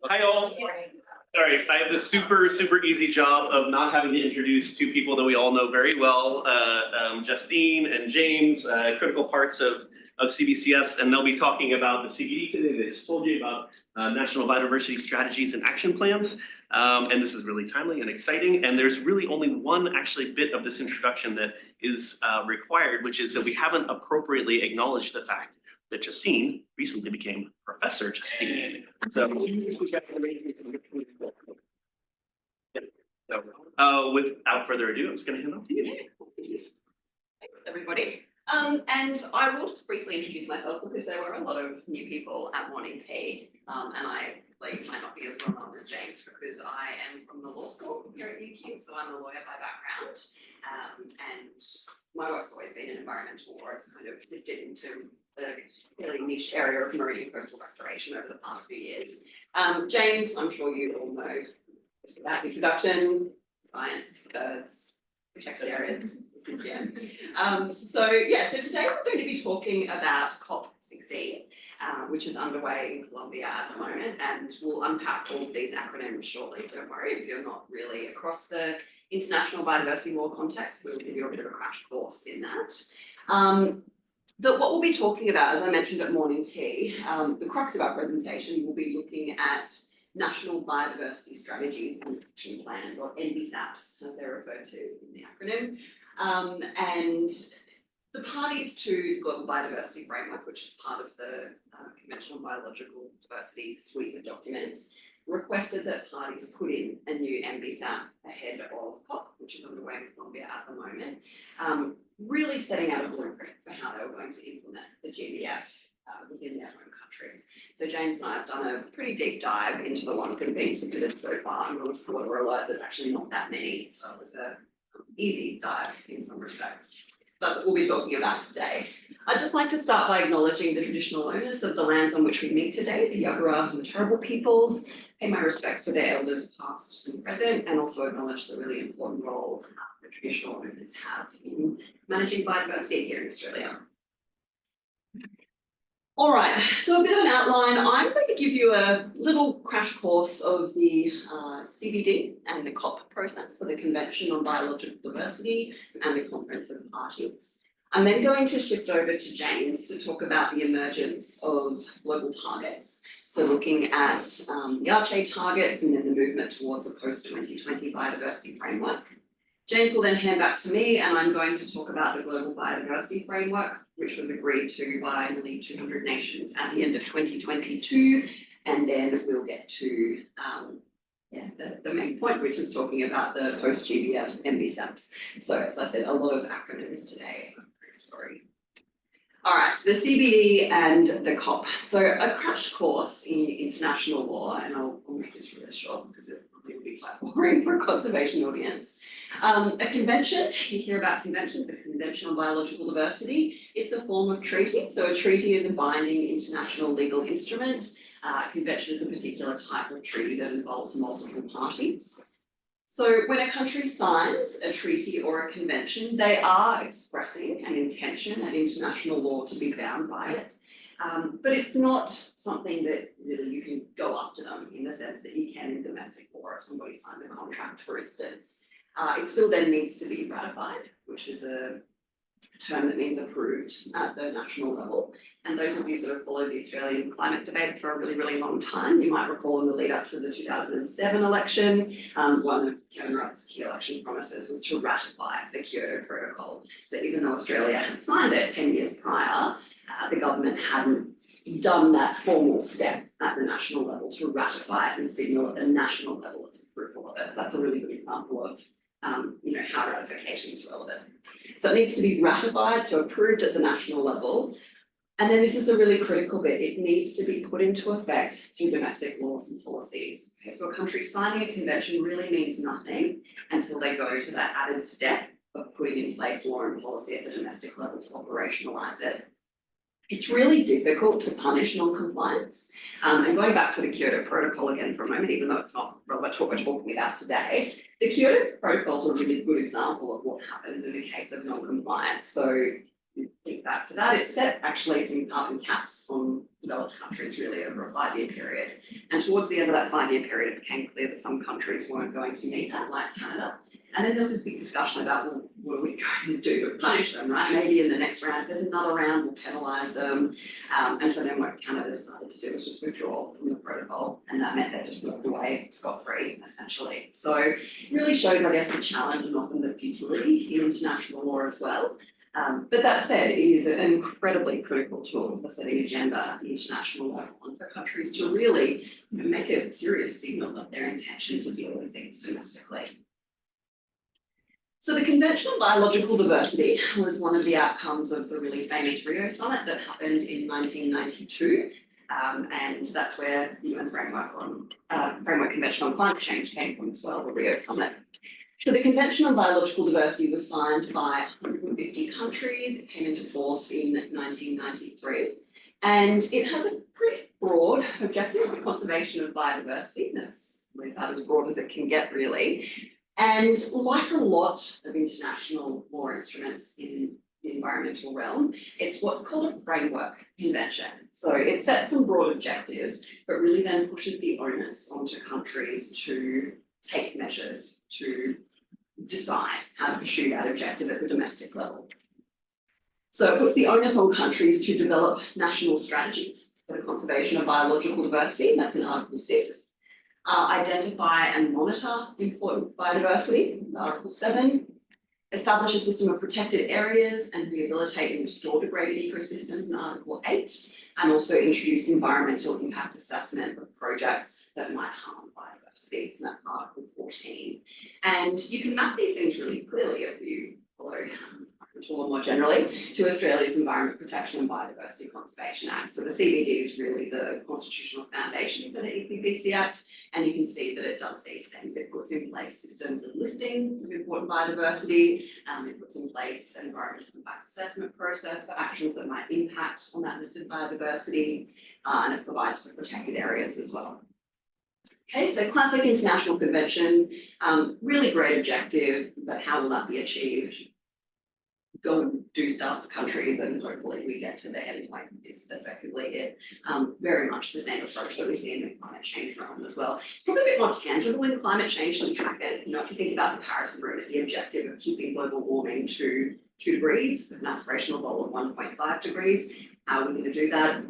Hi all. Sorry, I have the super easy job of not having to introduce two people that we all know very well, Justine and James, critical parts of CBCS, and they'll be talking about the CBD today. They just told you about national biodiversity strategies and action plans, and this is really timely and exciting. And there's really only one actually bit of this introduction that is required, which is that we haven't appropriately acknowledged the fact that Justine recently became Professor Justine. So, without further ado, I'm just going to hand off to you. Thanks, everybody. And I will just briefly introduce myself because there were a lot of new people at morning tea, and I might not be as well known as James because I am from the law school here at UQ, so I'm a lawyer by background, and my work's always been in environmental law. It's kind of lifted into a really niche area of marine and coastal restoration over the past few years. James, I'm sure you all know just without introduction, science, birds, protected areas, this is Jim. So today we're going to be talking about COP16, which is underway in Colombia at the moment, and we'll unpack all of these acronyms shortly. Don't worry if you're not really across the international biodiversity law context, we'll give you a bit of a crash course in that. But what we'll be talking about, as I mentioned at morning tea, the crux of our presentation will be looking at national biodiversity strategies and action plans, or NBSAPs, as they're referred to in the acronym. And the parties to the Global Biodiversity Framework, which is part of the Convention on Biological Diversity suite of documents, requested that parties put in a new NBSAP ahead of COP, which is underway in Colombia at the moment, really setting out a blueprint for how they were going to implement the GBF within their own countries. So James and I have done a pretty deep dive into the ones that have been submitted so far, and we'll spoiler alert, there's actually not that many, so it was an easy dive in some respects. That's what we'll be talking about today. I'd just like to start by acknowledging the traditional owners of the lands on which we meet today, the Yagara and the Turrbal peoples, pay my respects to their elders past and present, and also acknowledge the really important role the traditional owners have in managing biodiversity here in Australia. All right, so a bit of an outline. I'm going to give you a little crash course of the CBD and the COP process, so the Convention on Biological Diversity and the Conference of Parties. I'm then going to shift over to James to talk about the emergence of global targets. So looking at the RCHA targets and then the movement towards a post-2020 biodiversity framework. James will then hand back to me, and I'm going to talk about the Global Biodiversity Framework, which was agreed to by nearly 200 nations at the end of 2022. And then we'll get to the main point, which is talking about the post-GBF NBSAPs. So as I said, a lot of acronyms today. I'm very sorry. All right, so the CBD and the COP. So a crash course in international law, and I'll make this really short because it will be quite boring for a conservation audience. A convention, you hear about conventions, the Convention on Biological Diversity. It's a form of treaty. So a treaty is a binding international legal instrument. A convention is a particular type of treaty that involves multiple parties. So when a country signs a treaty or a convention, they are expressing an intention and international law to be bound by it. But it's not something that really you can go after them in the sense that you can in domestic law if somebody signs a contract, for instance. It still then needs to be ratified, which is a term that means approved at the national level. And those of you that have followed the Australian climate debate for a really long time, you might recall in the lead up to the 2007 election, one of Kevin Rudd's key election promises was to ratify the Kyoto Protocol. So even though Australia had signed it 10 years prior, the government hadn't done that formal step at the national level to ratify it and signal at the national level its approval of it. So that's a really good example of how ratification is relevant. So it needs to be ratified, so approved at the national level. And then this is the really critical bit. It needs to be put into effect through domestic laws and policies. Okay, so a country signing a convention really means nothing until they go to that added step of putting in place law and policy at the domestic level to operationalise it. It's really difficult to punish non-compliance. And going back to the Kyoto Protocol again for a moment, even though it's not relevant to what we're talking about today, the Kyoto Protocol is a really good example of what happens in the case of non-compliance. So think back to that, it set actually some carbon caps on developed countries really over a 5-year period. And towards the end of that 5-year period, it became clear that some countries weren't going to meet that, like Canada. And then there was this big discussion about, well, what are we going to do to punish them, right? Maybe in the next round, if there's another round, we'll penalise them. And so then what Canada decided to do was just withdraw from the protocol, and that meant they just walked away scot-free, essentially. So it really shows, I guess, the challenge and often the futility in international law as well. But that said, it is an incredibly critical tool for setting agenda at the international level and for countries to really make a serious signal of their intention to deal with things domestically. So the Convention on Biological Diversity was one of the outcomes of the really famous Rio Summit that happened in 1992. And that's where the UN Framework Convention on Climate Change came from as well, the Rio Summit. So the Convention on Biological Diversity was signed by 150 countries. It came into force in 1993. And it has a pretty broad objective, the conservation of biodiversity. That's about as broad as it can get, really. And like a lot of international law instruments in the environmental realm, it's what's called a framework convention. So it sets some broad objectives, but really then pushes the onus onto countries to take measures to decide how to pursue that objective at the domestic level. So it puts the onus on countries to develop national strategies for the conservation of biological diversity, and that's in Article 6. Identify and monitor important biodiversity, Article 7. Establish a system of protected areas and rehabilitate and restore degraded ecosystems in Article 8, and also introduce environmental impact assessment of projects that might harm biodiversity, and that's Article 14. And you can map these things really clearly if you follow or more generally to Australia's Environment Protection and Biodiversity Conservation Act. So the CBD is really the constitutional foundation for the EPBC Act, and you can see that it does these things. It puts in place systems of listing of important biodiversity, it puts in place an environmental impact assessment process for actions that might impact on that listed biodiversity, and it provides for protected areas as well. Okay, so classic international convention, really great objective, but how will that be achieved? Go and do stuff for countries, and hopefully we get to the end point is effectively it. Very much the same approach that we see in the climate change realm as well. It's probably a bit more tangible in climate change to track it. You know, if you think about the Paris Agreement, the objective of keeping global warming to 2 degrees with an aspirational goal of 1.5 degrees, how are we going to do that?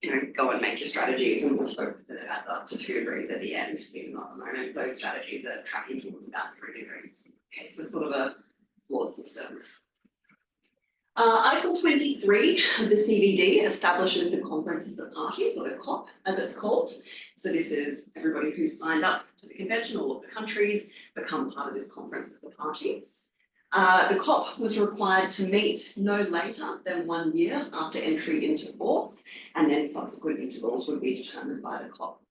You know, go and make your strategies, and we'll hope that it adds up to 2 degrees at the end. Even though at the moment, those strategies are tracking towards about 3 degrees. Okay, so sort of a flawed system. Article 23 of the CBD establishes the Conference of the Parties, or the COP as it's called. So this is everybody who's signed up to the convention, all of the countries become part of this Conference of the Parties. The COP was required to meet no later than 1 year after entry into force, and then subsequent intervals would be determined by the COP.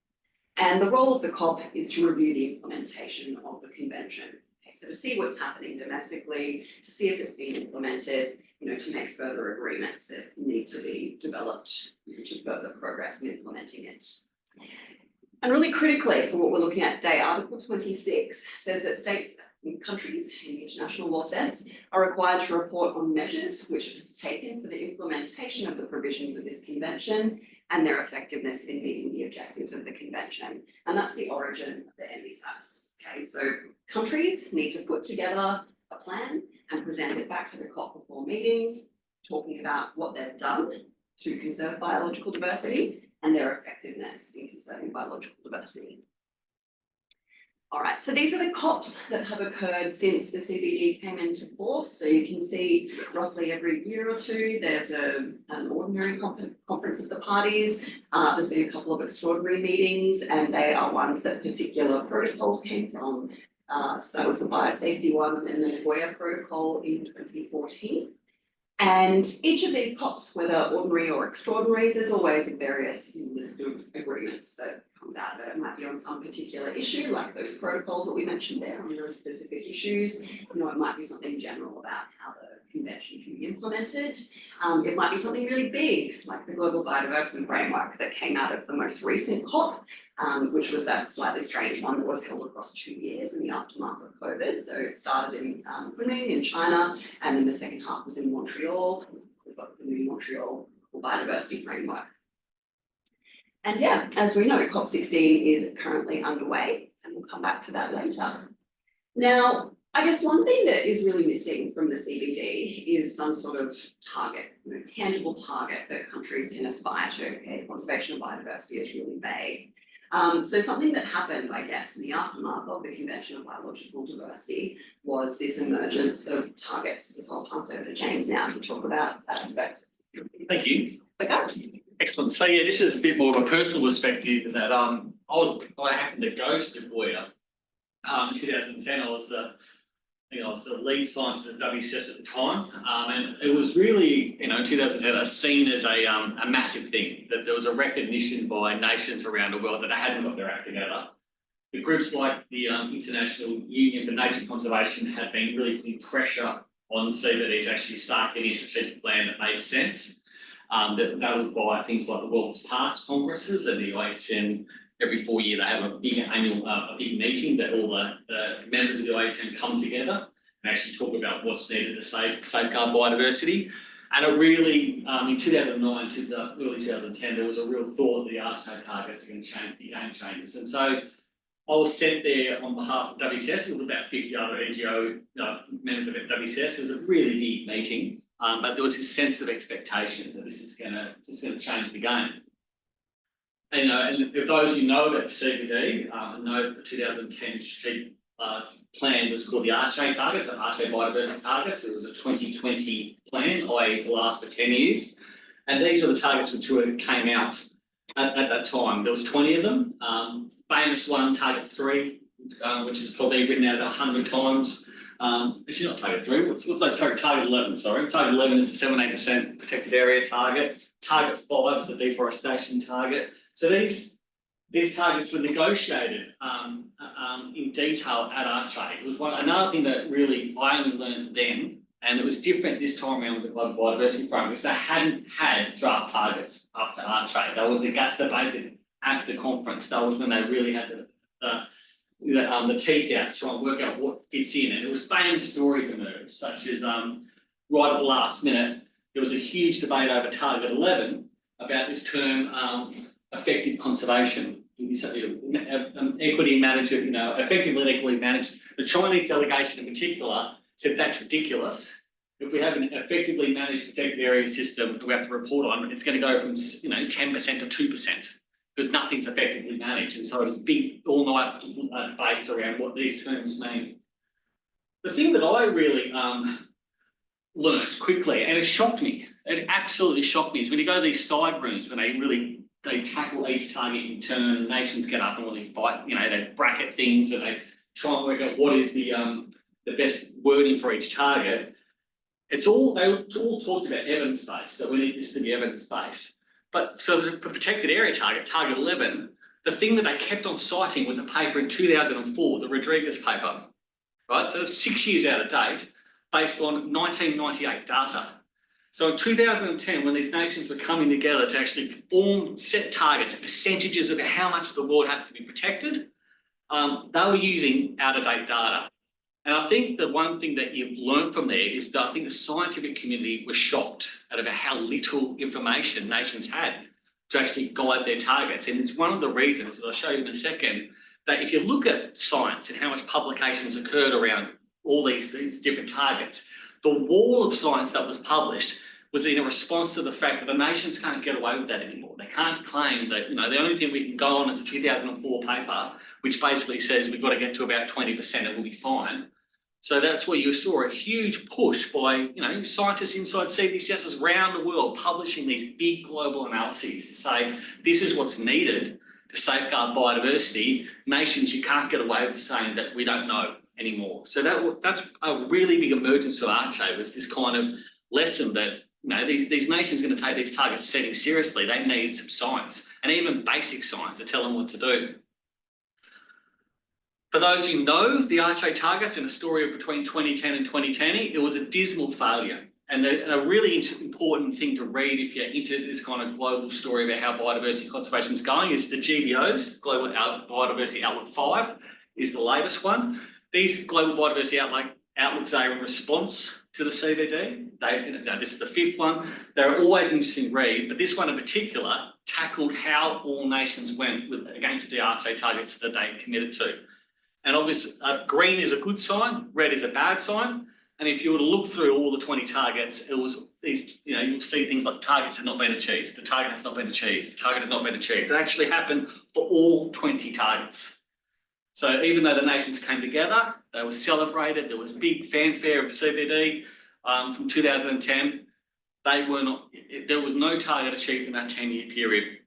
And the role of the COP is to review the implementation of the convention. Okay, so to see what's happening domestically, to see if it's being implemented, you know, to make further agreements that need to be developed to further progress in implementing it. And really critically for what we're looking at today, Article 26 says that states and countries in the international law sense are required to report on measures which it has taken for the implementation of the provisions of this convention and their effectiveness in meeting the objectives of the convention. And that's the origin of the NBSAS. Okay, so countries need to put together a plan and present it back to the COP before meetings, talking about what they've done to conserve biological diversity and their effectiveness in conserving biological diversity. All right, so these are the COPs that have occurred since the CBD came into force. So you can see roughly every year or two, there's an ordinary conference of the parties. There's been a couple of extraordinary meetings, and they are ones that particular protocols came from. So that was the biosafety one, and the Nagoya Protocol in 2014. And each of these COPs, whether ordinary or extraordinary, there's always a various list of agreements that comes out of it. It might be on some particular issue, like those protocols that we mentioned there on really specific issues. You know, it might be something general about how the convention can be implemented. It might be something really big, like the Global Biodiversity Framework that came out of the most recent COP, which was that slightly strange one that was held across 2 years in the aftermath of COVID. So it started in Kunming in China, and then the second half was in Montreal. we've got the new Montreal Biodiversity Framework. And yeah, as we know, COP16 is currently underway, and we'll come back to that later. Now, I guess one thing that is really missing from the CBD is some sort of target, tangible target that countries can aspire to. Okay, conservation of biodiversity is really vague. So something that happened, I guess, in the aftermath of the Convention on Biological Diversity was this emergence of targets. So I'll pass over to James now to talk about that aspect. Thank you. Okay. Excellent. So yeah, this is a bit more of a personal perspective in that I happened to go to Nagoya in 2010. I was the lead scientist at WCS at the time, and it was really, in 2010, seen as a massive thing, that there was a recognition by nations around the world that they hadn't got their act together. The groups like the International Union for Nature Conservation had been really putting pressure on CBD to actually start getting a strategic plan that made sense. That was by things like the World's Parks Congresses and the ISN. Every 4 years they have a big annual, a big meeting that all the members of the ISN come together and actually talk about what's needed to safeguard biodiversity. And it really, in 2009 to early 2010, there was a real thought that the RTA targets are going to change, be game changers. And so I was sent there on behalf of WCS with about 50 other NGO members of WCS. It was a really big meeting, but there was this sense of expectation that this is going to change the game. And, and if those who know about the CBD know the 2010 strategic plan was called the RTA targets, the RTA biodiversity targets. It was a 2020 plan, i.e. to last for 10 years. And these are the targets which came out at that time. There was 20 of them. Famous one, target 3, which is probably written out 100 times. Actually not target 3, target 11, sorry. Target 11 is the 78% protected area target. Target 5 is the deforestation target. So these targets were negotiated in detail at RTA. It was another thing that really I only learned then, and it was different this time around with the Global Biodiversity Framework, is they hadn't had draft targets up to RTA. They were debated at the conference. That was when they really had the teeth out to try and work out what fits in. And it was famous stories emerged, such as right at the last minute, there was a huge debate over target 11 about this term effective conservation. Equity manager, effectively and equally managed. The Chinese delegation in particular said that's ridiculous. If we have an effectively managed protected area system that we have to report on, it's going to go from 10% to 2% because nothing's effectively managed. And so it was big all-night debates around what these terms mean. The thing that I really learnt quickly, and it shocked me, it absolutely shocked me, is when you go to these side rooms when they tackle each target in turn, and nations get up and really fight, they bracket things and they try and work out what is the best wording for each target. They all talked about evidence-based, that we need this to be evidence-based. But so the protected area target, target 11, the thing that they kept on citing was a paper in 2004, the Rodriguez paper, right? So it's 6 years out of date, based on 1998 data. So in 2010, when these nations were coming together to actually set targets, percentages of how much of the world has to be protected, they were using out-of-date data. And I think the one thing that you've learned from there is that I think the scientific community was shocked at about how little information nations had to actually guide their targets. And it's one of the reasons, that I'll show you in a second, that if you look at science and how much publications occurred around all these different targets, the wall of science that was published was in a response to the fact that the nations can't get away with that anymore. They can't claim that, the only thing we can go on is a 2004 paper, which basically says we've got to get to about 20% and we'll be fine. So that's where you saw a huge push by, scientists inside CBCSs around the world publishing these big global analyses to say, this is what's needed to safeguard biodiversity. Nations, you can't get away with saying that we don't know anymore. So that's a really big emergence of RTA, was this kind of lesson that these nations are going to take these targets setting seriously. They need some science, and even basic science, to tell them what to do. For those who know the RTA targets in the story of between 2010 and 2020, it was a dismal failure. And a really important thing to read if you're into this kind of global story about how biodiversity conservation is going is the GBOs, Global Biodiversity Outlook 5 is the latest one. These Global Biodiversity Outlook Outlook's a response to the CBD. This is the 5th one. They're always an interesting read, but this one in particular tackled how all nations went against the RHA targets that they committed to. And obviously, green is a good sign, red is a bad sign. And if you were to look through all the 20 targets, it was these, you'll see things like targets have not been achieved, the target has not been achieved, the target has not been achieved. It actually happened for all 20 targets. So even though the nations came together, they were celebrated, there was big fanfare of CBD from 2010, there was no target achieved in that 10-year period.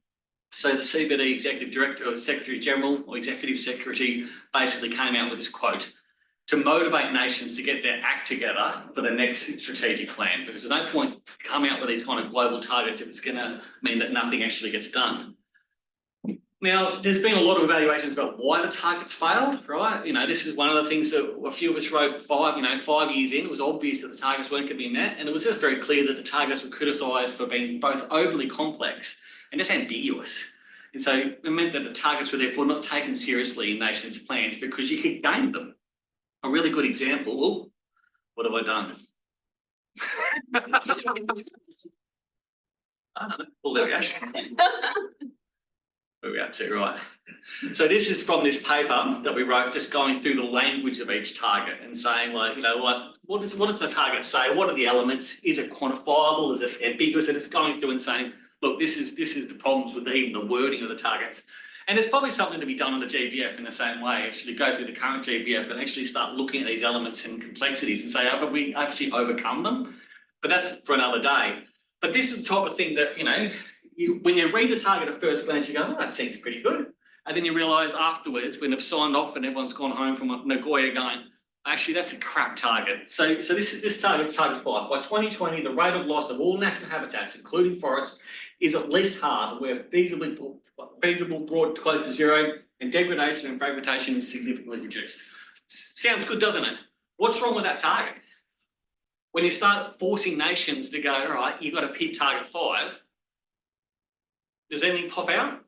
So the CBD Executive Director or Secretary General or Executive Secretary basically came out with this quote: to motivate nations to get their act together for the next strategic plan, because there's no point coming out with these kind of global targets if it's going to mean that nothing actually gets done. Now, there's been a lot of evaluations about why the targets failed, right? This is one of the things that a few of us wrote 5 years in. It was obvious that the targets weren't going to be met, and it was just very clear that the targets were criticised for being both overly complex and just ambiguous. And so it meant that the targets were therefore not taken seriously in nations' plans because you could game them. A really good example, what have I done? Well, there we go. Where are we up to, right? So this is from this paper that we wrote, just going through the language of each target and saying, like, what does the target say? What are the elements? Is it quantifiable? Is it ambiguous? And it's going through and saying, look, this is the problems with even the wording of the targets. And there's probably something to be done on the GBF in the same way, actually go through the current GBF and actually start looking at these elements and complexities and say, have we actually overcome them? But that's for another day. But this is the type of thing that, when you read the target at first glance, you go, well, that seems pretty good. And then you realise afterwards, when they've signed off and everyone's gone home from Nagoya going, actually, that's a crap target. So this target's target 5. By 2020, the rate of loss of all natural habitats, including forests, is at least half, where feasible brought close to zero, and degradation and fragmentation is significantly reduced. Sounds good, doesn't it? What's wrong with that target? When you start forcing nations to go, all right, you've got to hit target 5, does anything pop out?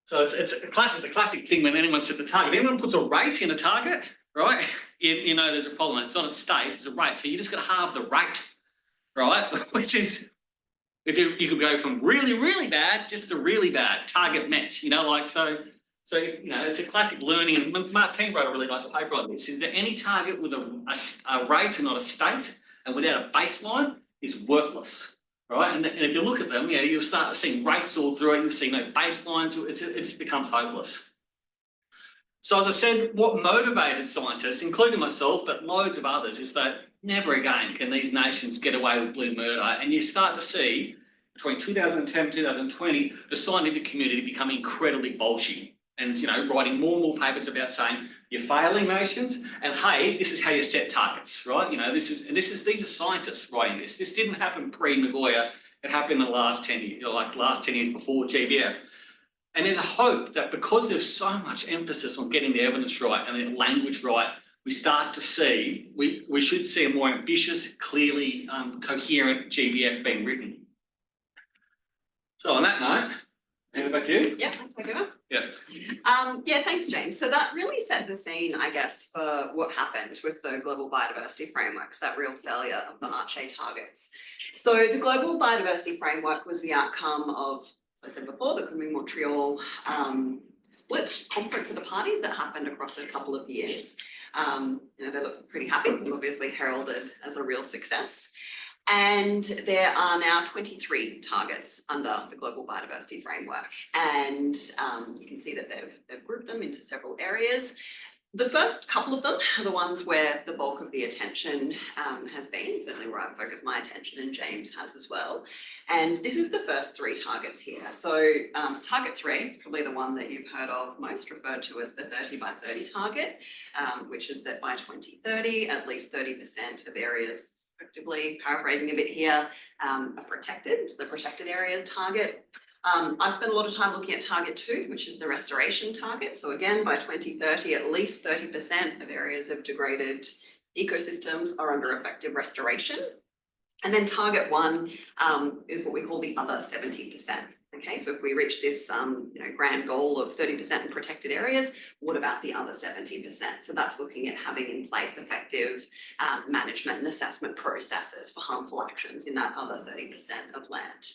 So it's a classic thing when anyone sets a target. Anyone puts a rate in a target, right? You know there's a problem. It's not a state, it's a rate. So you just got to halve the rate, right? Which is, if you could go from really, really bad just to really bad, target met, so it's a classic learning. And Martine wrote a really nice paper on this, is that any target with a rate and not a state and without a baseline is worthless. Right, and if you look at them, you'll start seeing rates all through it. You'll see no baseline to it. It just becomes hopeless. So as I said, what motivated scientists, including myself, but loads of others, is that never again can these nations get away with blue murder. And you start to see between 2010 and 2020, the scientific community become incredibly bolshy. And writing more and more papers about saying you're failing nations, and hey, this is how you set targets, right? These are scientists writing this. This didn't happen pre-Nagoya. It happened in the last 10 years, last 10 years before GBF. And there's a hope that because there's so much emphasis on getting the evidence right and the language right, we start to see we should see a more ambitious, clearly coherent GBF being written. So on that note, hand it back to you. Yeah, I'll take it up. Yeah. Thanks, James. So that really sets the scene, I guess, for what happened with the Global Biodiversity Framework, that real failure of the RHA targets. So the Global Biodiversity Framework was the outcome of, as I said before, the Montreal split conference of the parties that happened across a couple of years. They look pretty happy. It was obviously heralded as a real success. And there are now 23 targets under the Global Biodiversity Framework. And you can see that they've grouped them into several areas. The first couple of them are the ones where the bulk of the attention has been, certainly where I've focused my attention, and James has as well. And this is the first 3 targets here. So target 3 is probably the one that you've heard of most, referred to as the 30 by 30 target, which is that by 2030, at least 30% of areas, effectively paraphrasing a bit here, are protected. It's the protected areas target. I spent a lot of time looking at target 2, which is the restoration target. So again, by 2030, at least 30% of areas of degraded ecosystems are under effective restoration. And then target 1 is what we call the other 70%. Okay, so if we reach this grand goal of 30% in protected areas, what about the other 70%? So that's looking at having in place effective management and assessment processes for harmful actions in that other 30% of land.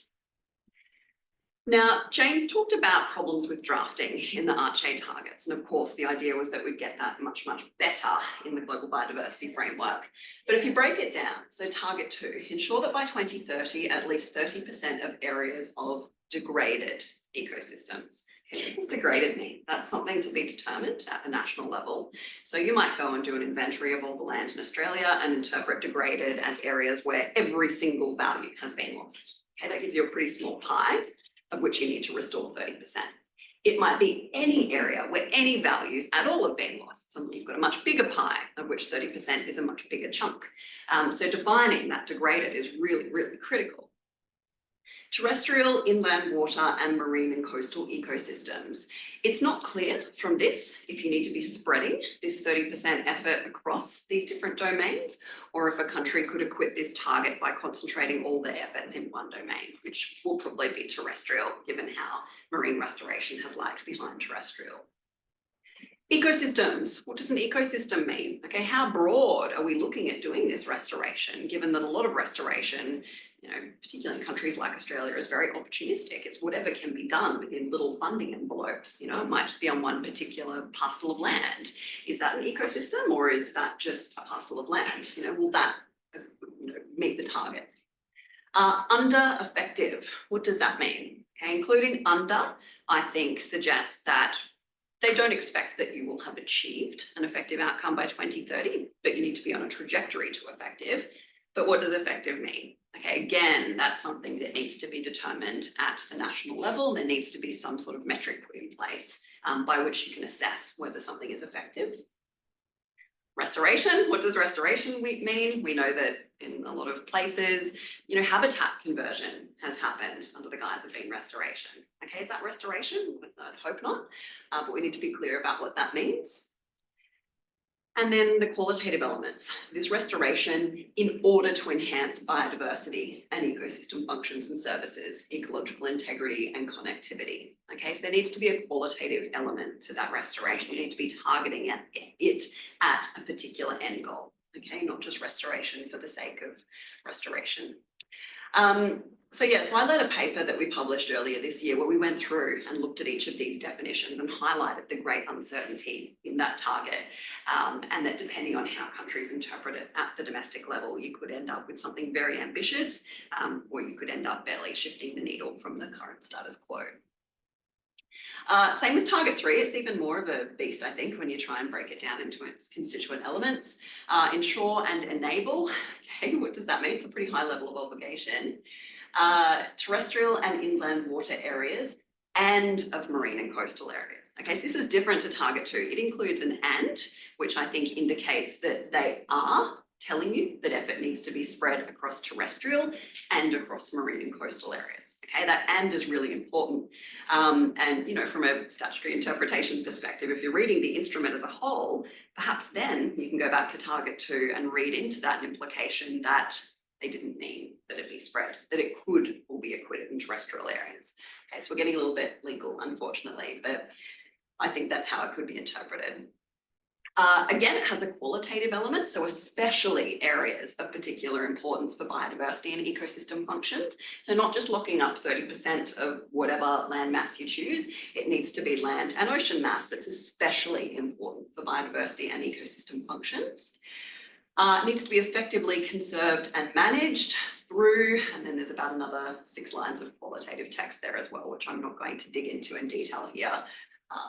Now, James talked about problems with drafting in the ARCHE targets. And of course, the idea was that we'd get that much, much better in the Global Biodiversity Framework. But if you break it down, so target 2, ensure that by 2030, at least 30% of areas of degraded ecosystems. Okay, what does degraded mean? That's something to be determined at the national level. So you might go and do an inventory of all the land in Australia and interpret degraded as areas where every single value has been lost. Okay, that gives you a pretty small pie of which you need to restore 30%. It might be any area where any values at all have been lost. So you've got a much bigger pie, of which 30% is a much bigger chunk. So defining that degraded is really, really critical. Terrestrial, inland water, and marine and coastal ecosystems. It's not clear from this if you need to be spreading this 30% effort across these different domains, or if a country could equip this target by concentrating all their efforts in one domain, which will probably be terrestrial, given how marine restoration has lagged behind terrestrial. Ecosystems. What does an ecosystem mean? Okay, how broad are we looking at doing this restoration, given that a lot of restoration, particularly in countries like Australia, is very opportunistic. It's whatever can be done within little funding envelopes. It might just be on one particular parcel of land. Is that an ecosystem, or is that just a parcel of land? Will that meet the target? Under effective. What does that mean? Okay, including under, I think, suggests that they don't expect that you will have achieved an effective outcome by 2030, but you need to be on a trajectory to effective. But what does effective mean? Okay, again, that's something that needs to be determined at the national level. There needs to be some sort of metric put in place by which you can assess whether something is effective. Restoration, what does restoration mean? We know that in a lot of places, habitat conversion has happened under the guise of being restoration. Okay, is that restoration? I hope not, but we need to be clear about what that means. And then the qualitative elements. So this restoration in order to enhance biodiversity and ecosystem functions and services, ecological integrity and connectivity. Okay, so there needs to be a qualitative element to that restoration. You need to be targeting it at a particular end goal. Okay, not just restoration for the sake of restoration. So I led a paper that we published earlier this year where we went through and looked at each of these definitions and highlighted the great uncertainty in that target, and that depending on how countries interpret it at the domestic level, you could end up with something very ambitious, or you could end up barely shifting the needle from the current status quo. Same with target 3, it's even more of a beast, I think, when you try and break it down into its constituent elements. Ensure and enable, okay, what does that mean? It's a pretty high level of obligation. Terrestrial and inland water areas and of marine and coastal areas. Okay, so this is different to target 2. It includes an and, which I think indicates that they are telling you that effort needs to be spread across terrestrial and across marine and coastal areas. Okay, that and is really important. And from a statutory interpretation perspective, if you're reading the instrument as a whole, perhaps then you can go back to target 2 and read into that an implication that they didn't mean that it be spread, that it could all be acquitted in terrestrial areas. Okay, so we're getting a little bit legal, unfortunately, but I think that's how it could be interpreted. Again, it has a qualitative element, so especially areas of particular importance for biodiversity and ecosystem functions. So not just locking up 30% of whatever land mass you choose, it needs to be land and ocean mass that's especially important for biodiversity and ecosystem functions. It needs to be effectively conserved and managed through, and then there's about another 6 lines of qualitative text there as well, which I'm not going to dig into in detail here.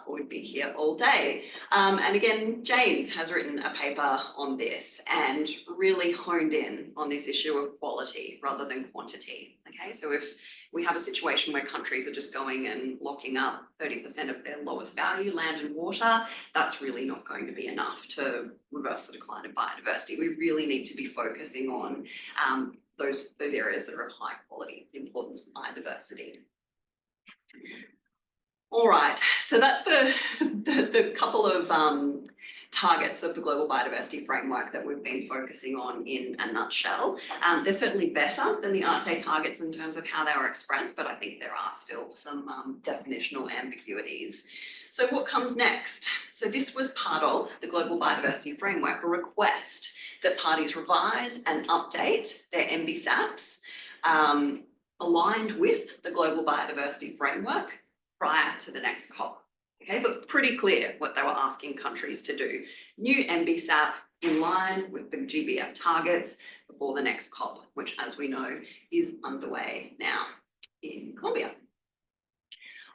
We'd be here all day. And again, James has written a paper on this and really honed in on this issue of quality rather than quantity. Okay, so if we have a situation where countries are just going and locking up 30% of their lowest value, land and water, that's really not going to be enough to reverse the decline of biodiversity. We really need to be focusing on those areas that are of high quality importance for biodiversity. All right, so that's the couple of targets of the Global Biodiversity Framework that we've been focusing on in a nutshell. They're certainly better than the ARCHE targets in terms of how they were expressed, but I think there are still some definitional ambiguities. So what comes next? So this was part of the Global Biodiversity Framework, a request that parties revise and update their MBSAPs aligned with the Global Biodiversity Framework prior to the next COP. Okay, so it's pretty clear what they were asking countries to do. New MBSAP in line with the GBF targets before the next COP, which, as we know, is underway now in Colombia.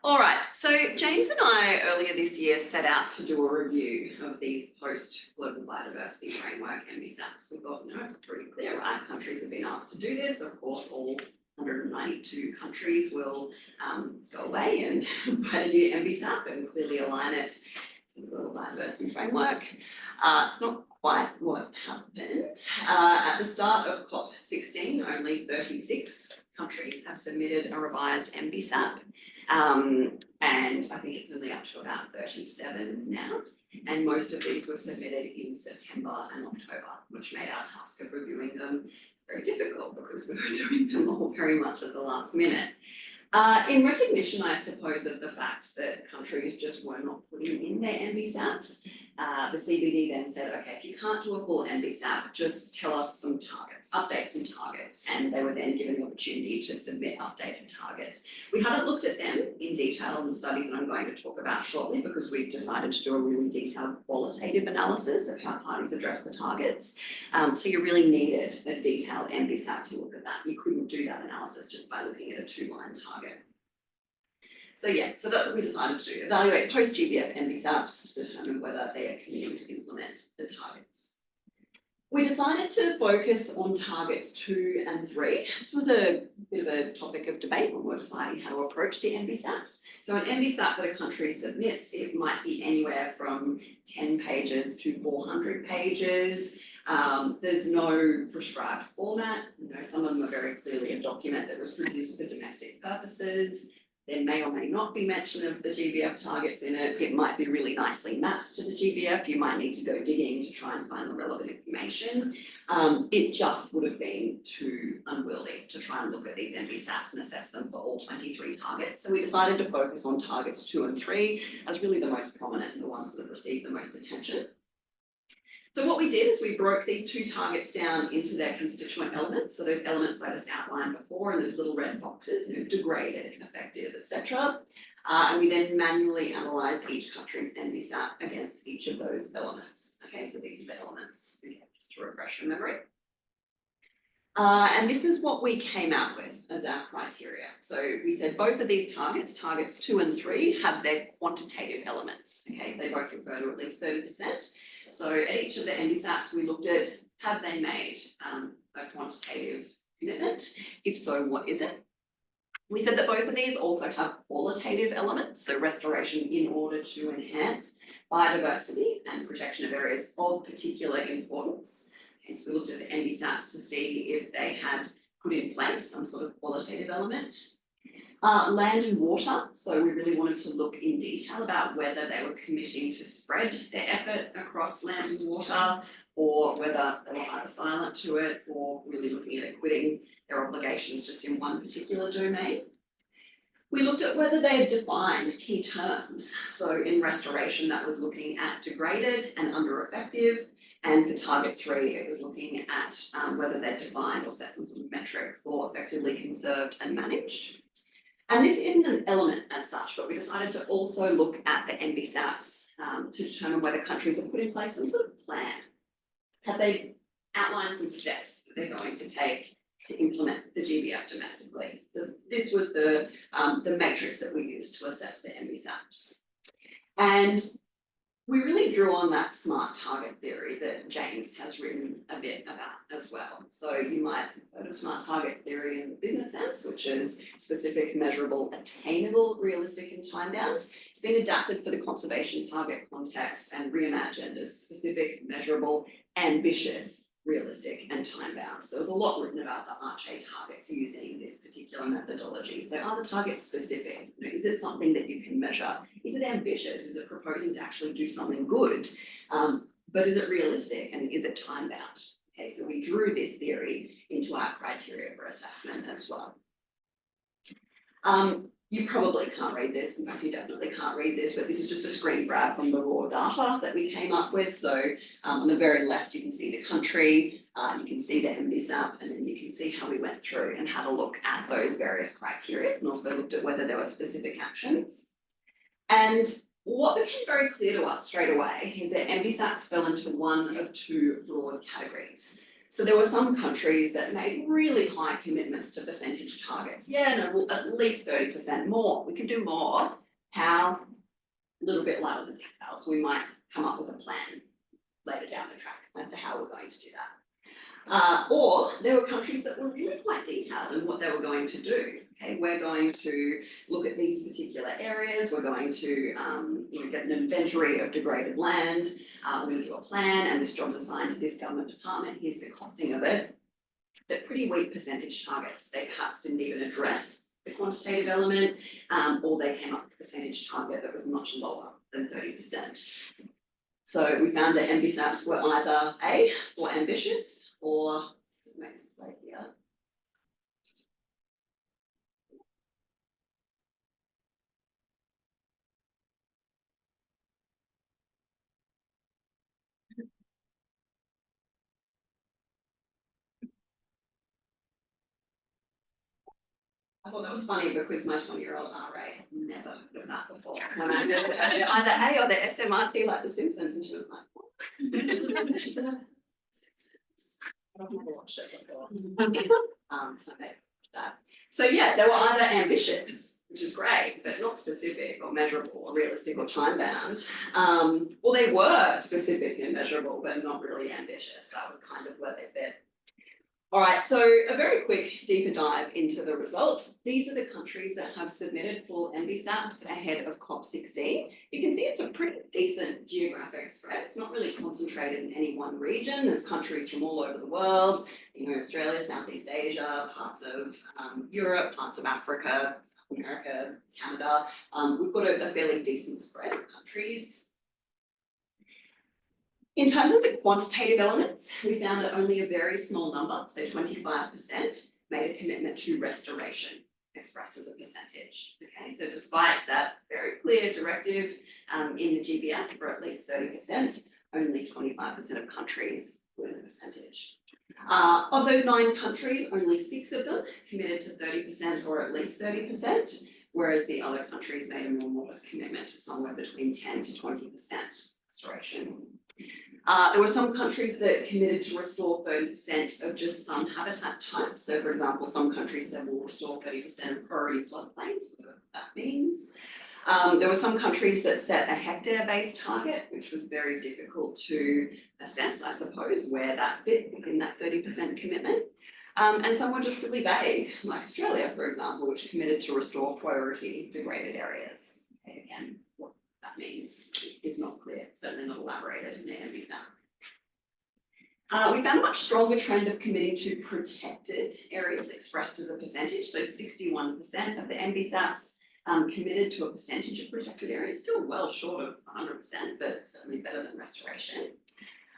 All right, so James and I earlier this year set out to do a review of these post-Global Biodiversity Framework MBSAPs. We thought, no, it's pretty clear, right? Countries have been asked to do this. Of course, all 192 countries will go away and write a new MBSAP and clearly align it to the Global Biodiversity Framework. It's not quite what happened. At the start of COP16, only 36 countries have submitted a revised MBSAP. And I think it's only up to about 37 now. And most of these were submitted in September and October, which made our task of reviewing them very difficult because we were doing them all very much at the last minute. In recognition, I suppose, of the fact that countries just were not putting in their MBSAPs, the CBD then said, okay, if you can't do a full MBSAP, just tell us some targets, update some targets, and they were then given the opportunity to submit updated targets. We haven't looked at them in detail in the study that I'm going to talk about shortly because we've decided to do a really detailed qualitative analysis of how parties address the targets. So you really needed a detailed MBSAP to look at that. You couldn't do that analysis just by looking at a 2-line target. So yeah, so that's what we decided to do. Evaluate post-GBF MBSAPs to determine whether they are committing to implement the targets. We decided to focus on targets 2 and 3. This was a bit of a topic of debate when we were deciding how to approach the MBSAPs. So an MBSAP that a country submits, it might be anywhere from 10 pages to 400 pages. There's no prescribed format. You know, some of them are very clearly a document that was produced for domestic purposes. There may or may not be mention of the GBF targets in it. It might be really nicely mapped to the GBF. You might need to go digging to try and find the relevant information. It just would have been too unwieldy to try and look at these MBSAPs and assess them for all 23 targets. So we decided to focus on targets 2 and 3 as really the most prominent and the ones that have received the most attention. So what we did is we broke these 2 targets down into their constituent elements. So those elements I just outlined before in those little red boxes, you know, degraded, effective, etc. And we then manually analysed each country's MBSAP against each of those elements. Okay, so these are the elements, just to refresh your memory. And this is what we came out with as our criteria. So we said both of these targets, targets 2 and 3, have their quantitative elements. Okay, so they both refer to at least 30%. So at each of the MBSAPs we looked at, have they made a quantitative commitment? If so, what is it? We said that both of these also have qualitative elements, so restoration in order to enhance biodiversity and protection of areas of particular importance. Okay, so we looked at the MBSAPs to see if they had put in place some sort of qualitative element. Land and water, so we really wanted to look in detail about whether they were committing to spread their effort across land and water, or whether they were either silent to it or really looking at acquitting their obligations just in one particular domain. We looked at whether they had defined key terms. So in restoration, that was looking at degraded and under effective. And for target 3, it was looking at whether they'd defined or set some sort of metric for effectively conserved and managed. And this isn't an element as such, but we decided to also look at the MBSAPs to determine whether countries have put in place some sort of plan. Have they outlined some steps that they're going to take to implement the GBF domestically? So this was the matrix that we used to assess the MBSAPs. And we really drew on that SMART target theory that James has written a bit about as well. So you might have heard of SMART target theory in the business sense, which is specific, measurable, attainable, realistic and time bound. It's been adapted for the conservation target context and reimagined as specific, measurable, ambitious, realistic and time bound. So there's a lot written about the ARCHE targets using this particular methodology. So are the targets specific? You know, is it something that you can measure? Is it ambitious? Is it proposing to actually do something good? but is it realistic and is it time bound? Okay, so we drew this theory into our criteria for assessment as well. You probably can't read this, in fact you definitely can't read this, but this is just a screen grab from the raw data that we came up with. So on the very left you can see the country, you can see the MBSAP, and then you can see how we went through and had a look at those various criteria and also looked at whether there were specific actions. And what became very clear to us straight away is that MBSAPs fell into one of two broad categories. So there were some countries that made really high commitments to percentage targets. Yeah, no, well, at least 30% more. We can do more. How? A little bit lighter the details. We might come up with a plan later down the track as to how we're going to do that. Or there were countries that were really quite detailed in what they were going to do. Okay, we're going to look at these particular areas. We're going to get an inventory of degraded land. We're going to do a plan, and this job's assigned to this government department. Here's the costing of it. But pretty weak percentage targets. They perhaps didn't even address the quantitative element, or they came up with a percentage target that was much lower than 30%. So we found that MBSAPs were either A, for ambitious, or next play here. I thought that was funny because my 20-year-old RA had never heard of that before. When I said either A or the SMRT like The Simpsons, and she was like, what? She said, Simpsons. I've never watched it before. So maybe that. So yeah, they were either ambitious, which is great, but not specific or measurable or realistic or time bound. Or they were specific and measurable, but not really ambitious. That was kind of where they fit. All right, so a very quick deeper dive into the results. These are the countries that have submitted full MBSAPs ahead of COP16. You can see it's a pretty decent geographic spread. It's not really concentrated in any one region. There's countries from all over the world, Australia, Southeast Asia, parts of Europe, parts of Africa, South America, Canada. We've got a fairly decent spread of countries. In terms of the quantitative elements, we found that only a very small number, so 25%, made a commitment to restoration, expressed as a percentage. Okay, so despite that very clear directive in the GBF for at least 30%, only 25% of countries put in a percentage. Of those 9 countries, only 6 of them committed to 30% or at least 30%, whereas the other countries made a more modest commitment to somewhere between 10 to 20% restoration. There were some countries that committed to restore 30% of just some habitat types. So for example, some countries said we'll restore 30% of priority floodplains, whatever that means. There were some countries that set a hectare-based target, which was very difficult to assess, I suppose, where that fit within that 30% commitment. And some were just really vague, like Australia, for example, which committed to restore priority degraded areas. Okay, again, what that means is not clear, certainly not elaborated in the MBSAP. We found a much stronger trend of committing to protected areas expressed as a percentage. So 61% of the MBSAPs committed to a percentage of protected areas, still well short of 100%, but certainly better than restoration.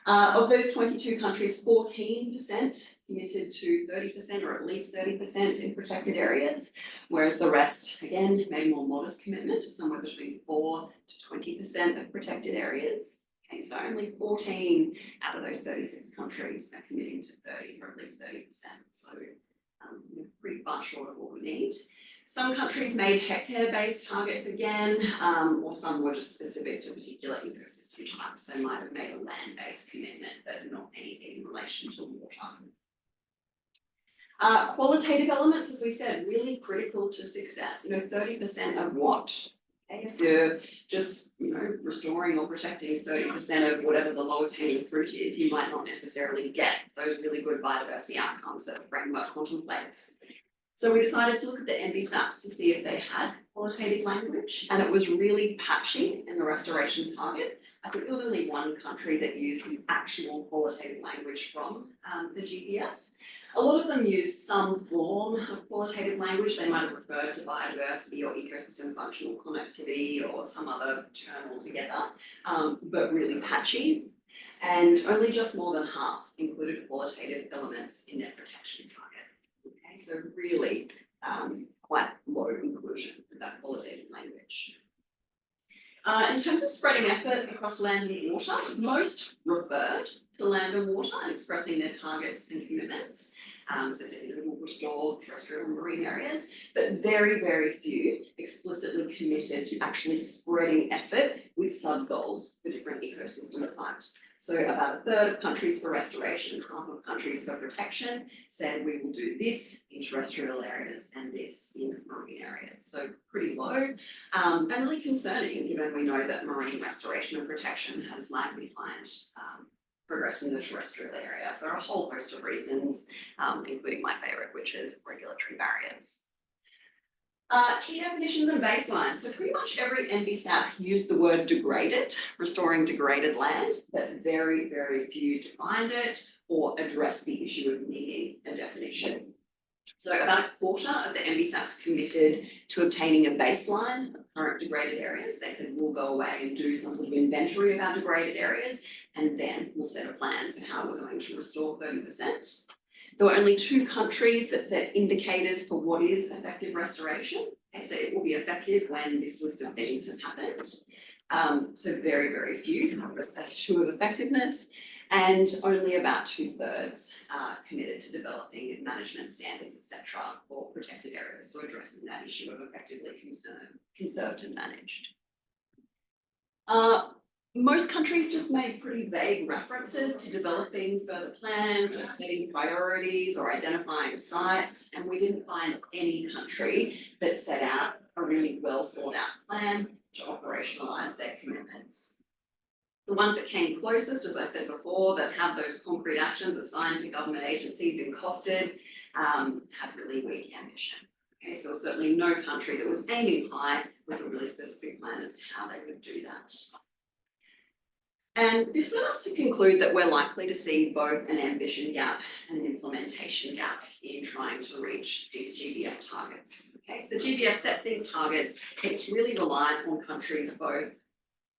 Of those 22 countries, 14% committed to 30% or at least 30% in protected areas, whereas the rest, again, made a more modest commitment to somewhere between 4 to 20% of protected areas. Okay, so only 14 out of those 36 countries are committing to 30 or at least 30%. So we're pretty far short of what we need. Some countries made hectare-based targets again, or some were just specific to particular ecosystem types. So might have made a land-based commitment, but not anything in relation to water. Qualitative elements, as we said, really critical to success. 30% of what? Okay, if you're just, restoring or protecting 30% of whatever the lowest hanging fruit is, you might not necessarily get those really good biodiversity outcomes that the framework contemplates. So we decided to look at the MBSAPs to see if they had qualitative language, and it was really patchy in the restoration target. I think there was only one country that used the actual qualitative language from the GBF. A lot of them used some form of qualitative language. They might have referred to biodiversity or ecosystem functional connectivity or some other term altogether, but really patchy. And only just more than half included qualitative elements in their protection target. Okay, so really quite low inclusion of that qualitative language. In terms of spreading effort across land and water, most referred to land and water and expressing their targets and commitments. So it will restore terrestrial and marine areas, but very, very few explicitly committed to actually spreading effort with sub-goals for different ecosystem types. So about a third of countries for restoration, half of countries for protection said we will do this in terrestrial areas and this in marine areas. So pretty low and really concerning given we know that marine restoration and protection has lagged behind progress in the terrestrial area for a whole host of reasons, including my favourite, which is regulatory barriers. Key definitions and baselines. So pretty much every NBSAP used the word degraded, restoring degraded land, but very, very few defined it or addressed the issue of needing a definition. So about a quarter of the NBSAPs committed to obtaining a baseline of current degraded areas. They said we'll go away and do some sort of inventory of our degraded areas, and then we'll set a plan for how we're going to restore 30%. There were only 2 countries that set indicators for what is effective restoration. Okay, so it will be effective when this list of things has happened. So very, very few have a statue of effectiveness, and only about 2/3 committed to developing management standards, etc., for protected areas, so addressing that issue of effectively conserved and managed. Most countries just made pretty vague references to developing further plans or setting priorities or identifying sites, and we didn't find any country that set out a really well thought out plan to operationalise their commitments. The ones that came closest, as I said before, that have those concrete actions assigned to government agencies and costed, had really weak ambition. Okay, so there was certainly no country that was aiming high with a really specific plan as to how they would do that. And this led us to conclude that we're likely to see both an ambition gap and an implementation gap in trying to reach these GBF targets. Okay, so GBF sets these targets, it's really reliant on countries both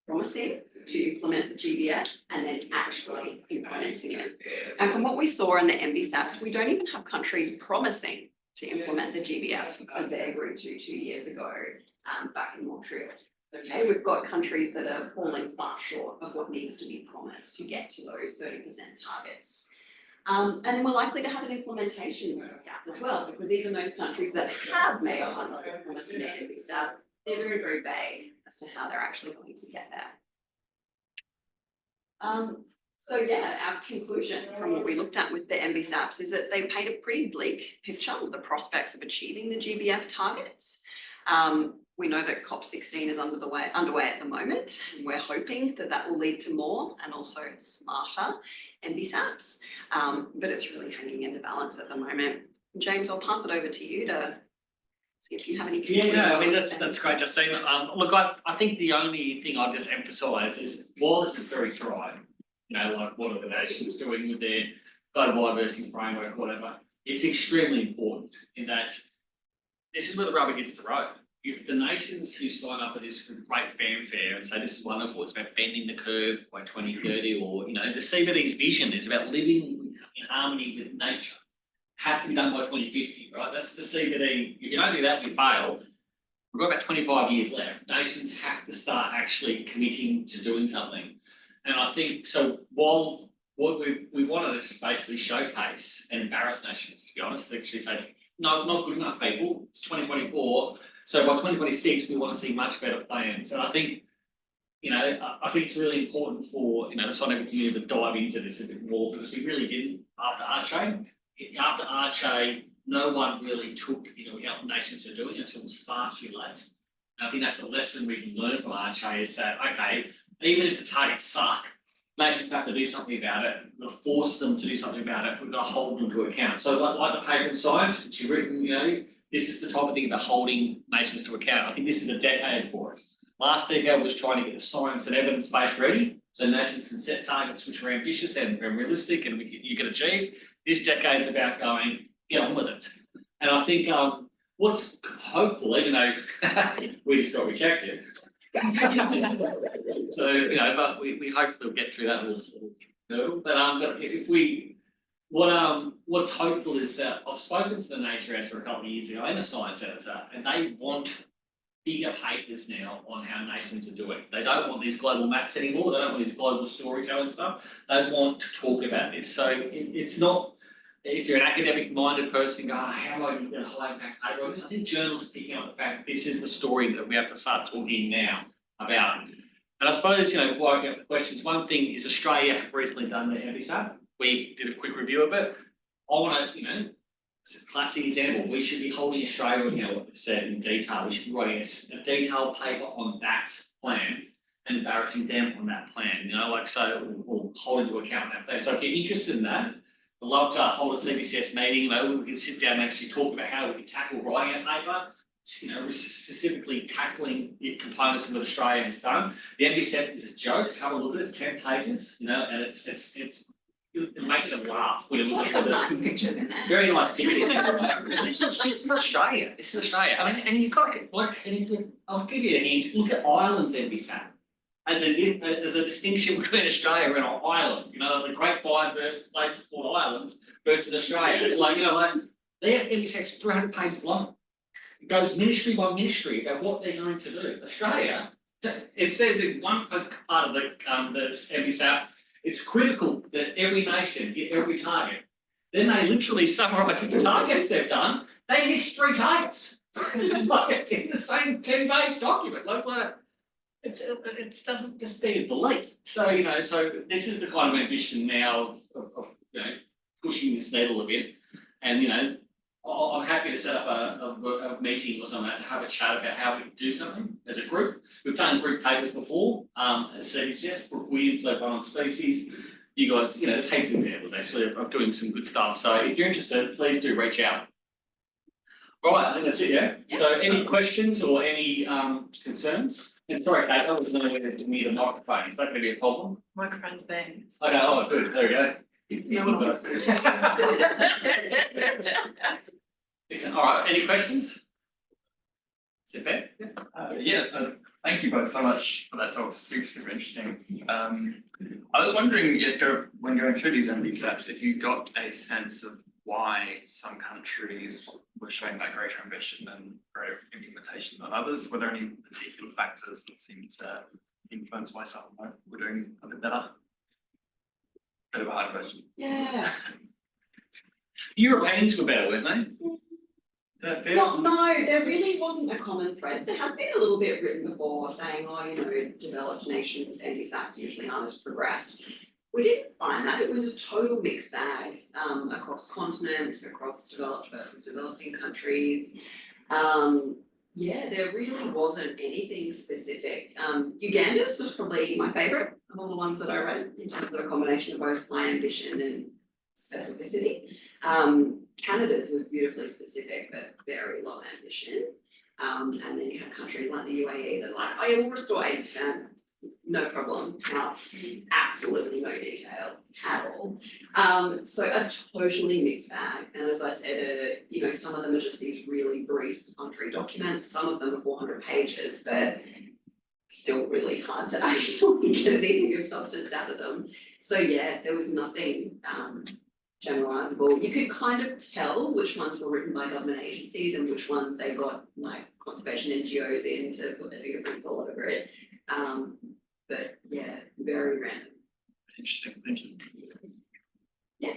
promising to implement the GBF and then actually implementing it. And from what we saw in the NBSAPs, we don't even have countries promising to implement the GBF as they agreed to 2 years ago back in Montreal. Okay, we've got countries that are falling far short of what needs to be promised to get to those 30% targets. And then we're likely to have an implementation gap as well, because even those countries that have made a high level promise in their NBSAP, they're very, very vague as to how they're actually going to get there. So yeah, our conclusion from what we looked at with the NBSAPs is that they paint a pretty bleak picture of the prospects of achieving the GBF targets. We know that COP16 is underway at the moment, and we're hoping that that will lead to more and also smarter NBSAPs, but it's really hanging in the balance at the moment. James, I'll pass it over to you to see if you have any. Yeah, no, I mean that's great, Justine. Look, I think the only thing I'd just emphasise is while this is very dry, you know, like what are the nations doing with their Global Biodiversity Framework, whatever, it's extremely important in that this is where the rubber hits the road. If the nations who sign up for this with great fanfare and say this is wonderful, it's about bending the curve by 2030, or you know, the CBD's vision is about living in harmony with nature, has to be done by 2050, right? That's the CBD. If you don't do that, we fail. We've got about 25 years left. Nations have to start actually committing to doing something. And I think, so while what we wanted to basically showcase and embarrass nations, to be honest, to actually say, no, not good enough, people, it's 2024. So by 2026, we want to see much better plans. And I think, you know, I think it's really important for, you know, the scientific community to dive into this a bit more, because we really didn't after Arche. After Arche, no one really took into account what nations were doing until it was far too late. And I think that's the lesson we can learn from Arche, is that, okay, even if the targets suck, nations have to do something about it. We've got to force them to do something about it. We've got to hold them to account. So like the paper in Science, which you've written, you know, this is the type of thing about holding nations to account. I think this is a decade for us. Last decade was trying to get the science and evidence base ready, so nations can set targets which are ambitious and realistic and you can achieve. This decade's about going, get on with it. And I think what's hopeful, even though we just got rejected, So, you know, but we hopefully will get through that little hurdle, but if we, what's hopeful is that I've spoken to the nature editor a couple of years ago and the science editor, and they want bigger papers now on how nations are doing. They don't want these global maps anymore, they don't want these global storytelling stuff, they want to talk about this. So it's not, if you're an academic minded person, go, how am I going to get a high impact paper on this? I think journalists are picking up the fact that this is the story that we have to start talking now about. And I suppose, you know, before I get the questions, one thing is Australia have recently done the MBSAP. We did a quick review of it. I want to, you know, it's a classic example. We should be holding Australia, you know, what we've said in detail. We should be writing a detailed paper on that plan and embarrassing them on that plan. You know, like, so we'll hold into account that plan. So if you're interested in that, I'd love to hold a CBCS meeting. You know, we can sit down and actually talk about how we can tackle writing a paper. You know, specifically tackling the components of what Australia has done. The MB7 is a joke. Have a look at it. It's 10 pages. You know, and it makes us laugh when you look at it. Nice pictures in there. Very nice picture. This is Australia. This is Australia. I mean, and you've got to, like, I'll give you a hint. Look at Ireland's MB7 as a distinction between Australia and Ireland. You know, the Great Bind versus place called Ireland versus Australia. Like, you know, like their MB7 is 300 pages long. It goes ministry by ministry about what they're going to do. Australia, it says in one part of the MBSAP, it's critical that every nation hit every target. Then they literally summarise the targets they've done. They missed 3 targets. Like it's in the same 10-page document. Like it doesn't just be his belief. So, you know, so this is the kind of ambition now of you know, pushing this needle a bit. And, you know, I'm happy to set up a meeting or something to have a chat about how we can do something as a group. We've done group papers before as CBCS, Brooke Williams, led on species. You guys, you know, there's heaps of examples actually of doing some good stuff. So if you're interested, please do reach out. All right, I think that's it, yeah? So any questions or any concerns? And sorry, Kate, I was not aware to mute the microphone. Is that going to be a problem? Microphone's there. Okay, oh, good. There we go. Listen, all right, any questions? Is it Ben? Thank you both so much for that talk. Super interesting. I was wondering if when going through these MBSAPs, if you got a sense of why some countries were showing that greater ambition and greater implementation than others. Were there any particular factors that seemed to influence why some were doing a bit better? Bit of a hard question. Yeah. Europeans were better, weren't they? No, there really wasn't a common thread. There has been a little bit written before saying, oh, you know, developed nations and MBSAPs usually aren't as progressed. We didn't find that. It was a total mixed bag across continents, across developed versus developing countries. Yeah, there really wasn't anything specific. Uganda's was probably my favourite of all the ones that I read in terms of a combination of both high ambition and specificity. Canada's was beautifully specific but very low ambition. And then you have countries like the UAE that are like, oh yeah, we'll restore 8%, no problem, absolutely no detail at all. So a totally mixed bag. And as I said, you know, some of them are just these really brief country documents, some of them are 400 pages, but still really hard to actually get anything of substance out of them. So yeah, there was nothing generalizable. You could kind of tell which ones were written by government agencies and which ones they got like conservation NGOs in to put their fingerprints all over it. But yeah, very random. Interesting, thank you. Yeah.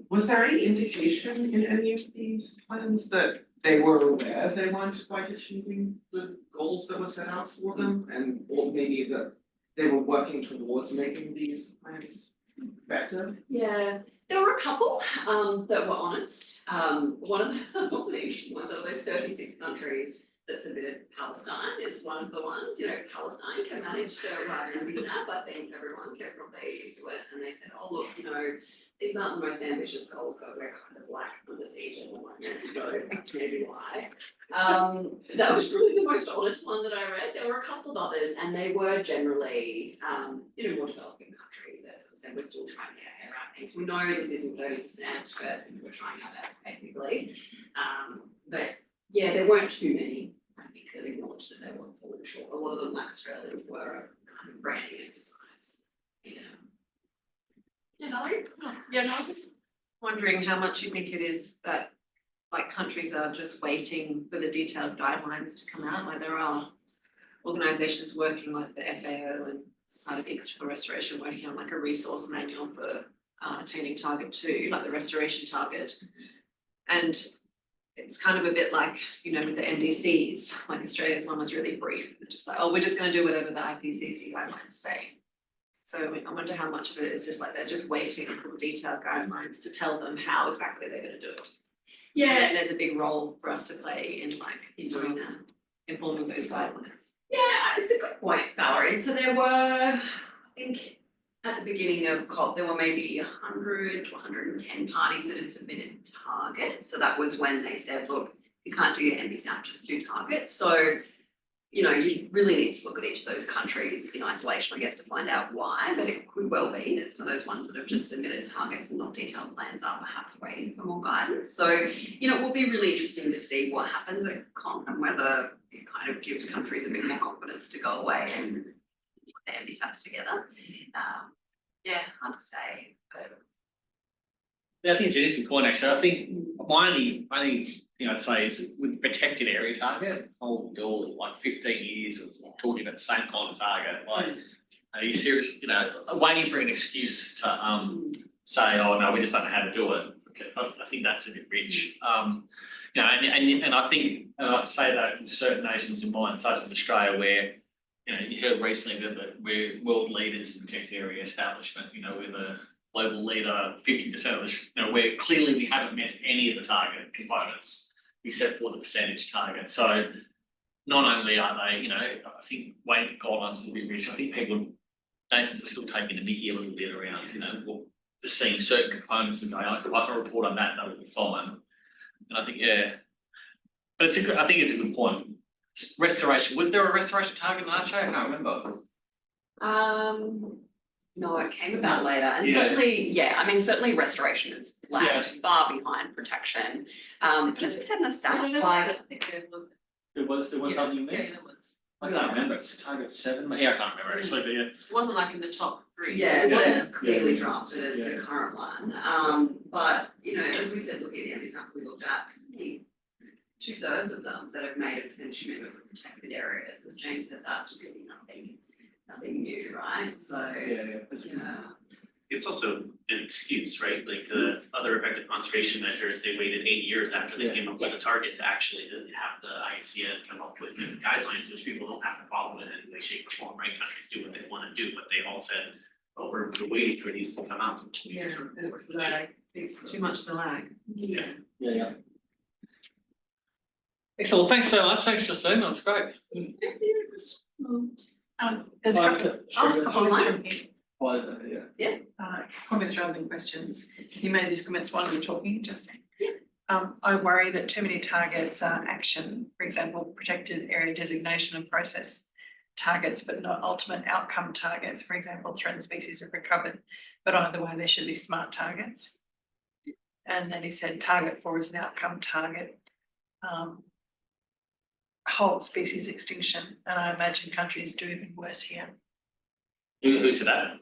Was there any indication in any of these plans that they were aware they weren't quite achieving the goals that were set out for them, and or maybe that they were working towards making these plans better? Yeah, there were a couple that were honest. One of the interesting ones of those 36 countries that submitted Palestine is one of the ones, you know, Palestine can manage to write an MBSAP. I think everyone kept probably into it, and they said, oh look, you know, these aren't the most ambitious goals, but we're kind of like under siege at the moment, so maybe why. That was really the most honest one that I read. There were a couple of others, and they were generally, you know, more developing countries. As I said, we're still trying to get our head around things. We know this isn't 30%, but we're trying our best, basically. But yeah, there weren't too many I think they acknowledged that they were falling short. A lot of them, like Australians, were a kind of branding exercise. Yeah. Yeah, Valerie? Yeah, no, I was just wondering how much you think it is that like countries are just waiting for the detailed guidelines to come out. Like there are organisations working like the FAO and Society of Ecological Restoration working on like a resource manual for attaining target 2, like the restoration target. And it's kind of a bit like, you know, with the NDCs, like Australia's one was really brief. They're just like, oh, we're just going to do whatever the IPCC guidelines say. So I wonder how much of it is just like they're just waiting for the detailed guidelines to tell them how exactly they're going to do it. Yeah, And then there's a big role for us to play in like in doing that. informing those guidelines. Yeah, it's a good point, Valerie. So there were, I think, at the beginning of COP, there were maybe 100 to 110 parties that had submitted targets. So that was when they said, look, you can't do your NBSAP, just do targets. So, you know, you really need to look at each of those countries in isolation, I guess, to find out why, but it could well be that some of those ones that have just submitted targets and not detailed plans are perhaps waiting for more guidance. So, you know, it will be really interesting to see what happens at COP and whether it kind of gives countries a bit more confidence to go away and put their MBSAPs together. Yeah, hard to say, but Yeah, I think it's an interesting point actually. I think my only thing I'd say is with protected area target, oh god, like 15 years of talking about the same kind of target. Like, are you serious? You know, waiting for an excuse to say, oh no, we just don't know how to do it. I think that's a bit rich. You know, and I think, and I say that in certain nations in mind, such as Australia, where you know you heard recently that we're world leaders in protected area establishment. You know, we're the global leader, 50% of the, you know, where clearly we haven't met any of the target components except for the percentage target. So not only are they, you know, I think waiting for guidelines to be reached, I think people, nations are still taking the mickey a little bit around, you know, well, just seeing certain components and going, I can report on that, that would be fine. And I think, yeah, but it's a good, I think it's a good point. Restoration, was there a restoration target in Arche? I can't remember. no, it came about later, and Yeah. certainly, yeah, I mean, certainly restoration is lagged far behind protection. But as we said in the stats, like, There was something in there? Yeah, there was. I can't remember, it's target 7, yeah, I can't remember actually, but yeah. It wasn't like in the top 3. yeah, it Yeah. wasn't as clearly Yeah. drafted as the Yeah. current one. But, you know, as we said, looking at the MBSAPs we looked at, the 2/3 of them that have made a percentage movement from protected areas, as James said, that's really nothing new, right? So, yeah. It's also an excuse, right? Like the other effective conservation measures, they waited 8 years after they came up with a target to actually have the ICN come up with guidelines, which people don't have to follow in any way, shape or form, right? Countries do what they want to do, but they all said, oh, we're waiting for these to come out. Yeah, it's lag. It's too much to lag. Yeah. Yeah. Excellent, thanks so much, thanks Justine, that's great. There's a couple couple of of Yeah. comments rather than questions. You made these comments while you were talking, Justine. I worry that too many targets are action, for example, protected area designation and process targets, but not ultimate outcome targets. For example, threatened species are recovered, but either way, there should be smart targets. And then he said target 4 is an outcome target. Halt species extinction, and I imagine countries do even worse here. Who said that?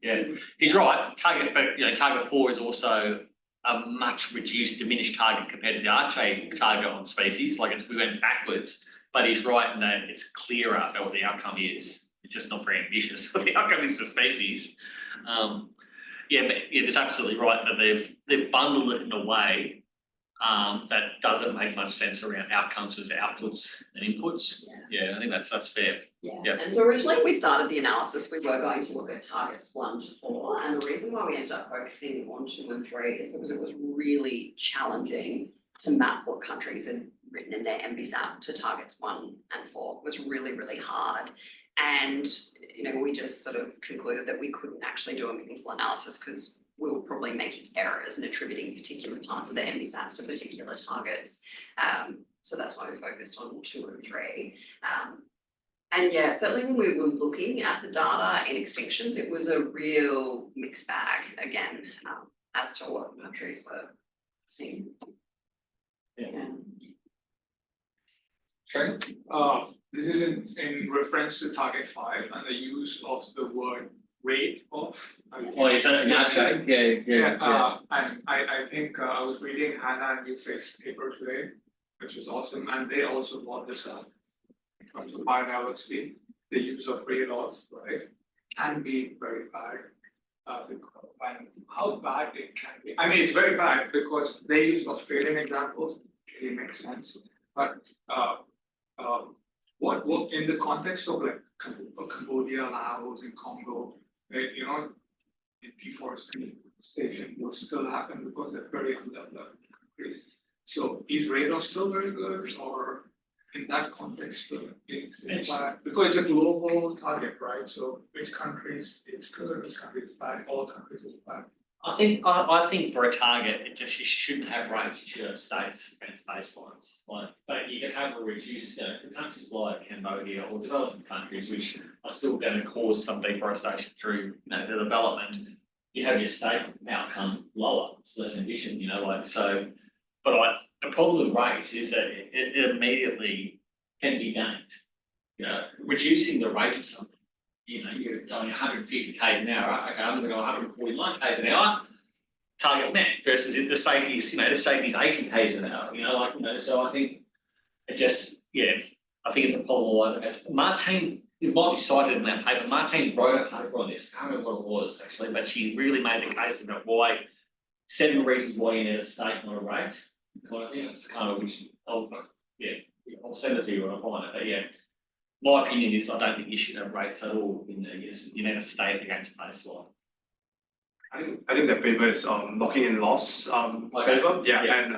Yeah, he's right, target, but you know, target 4 is also a much reduced, diminished target compared to the Arche target on species, like we went backwards, but he's right in that it's clearer about what the outcome is. It's just not very ambitious, what the outcome is for species. Yeah, but yeah, that's absolutely right, that they've bundled it in a way that doesn't make much sense around outcomes versus outputs and inputs. Yeah, I think that's fair. Yeah, and so originally when we started the analysis, we were going to look at targets 1 to 4, and the reason why we ended up focusing on 2 and 3 is because it was really challenging to map what countries had written in their MBSAP to targets 1 and 4. It was really, really hard. And, you know, we just sort of concluded that we couldn't actually do a meaningful analysis because we were probably making errors and attributing particular parts of the MBSAPs to particular targets. So that's why we focused on 2 and 3. And yeah, certainly when we were looking at the data in extinctions, it was a real mixed bag again, as to what countries were seeing. Yeah. Sure. This is in reference to target 5 and the use of the word rate of. Oh, is that an outside? Yeah. And I think I was reading Hannah and Yufei's paper today, which is awesome, and they also brought this up. In terms of biodiversity, the use of rate of, right, can be very bad. And how bad it can be. I mean, it's very bad because they use Australian examples, it really makes sense. But what in the context of like Cambodia, Laos, and Congo, you know, in deforestation will still happen because they're very undeveloped countries. So is radar still very good, or in that context, it's bad? Because it's a global target, right? So which countries it's good, which countries bad, all countries is bad. I think for a target, you shouldn't have rates, you should have states against baselines. But you can have a reduced, for countries like Cambodia or developing countries, which are still going to cause some deforestation through, the development. You have your state outcome lower, it's less ambition, so. But the problem with rates is that it immediately can be gained. Reducing the rate of something. You're going 150 k's an hour. Okay, I'm going to go 149 k's an hour. Target met versus if the safety's, the safety's 80 k's an hour. So I think it just, I think it's a problem all over. Martine, it might be cited in that paper. Martine wrote a paper on this. I can't remember what it was actually, but she really made the case about why 7 reasons why you need a state, not a rate. I think it's kind of which I'll send it to you when I find it. But my opinion is I don't think you should have rates at all in there. You need to stay against baseline. I think the paper is locking in loss paper. And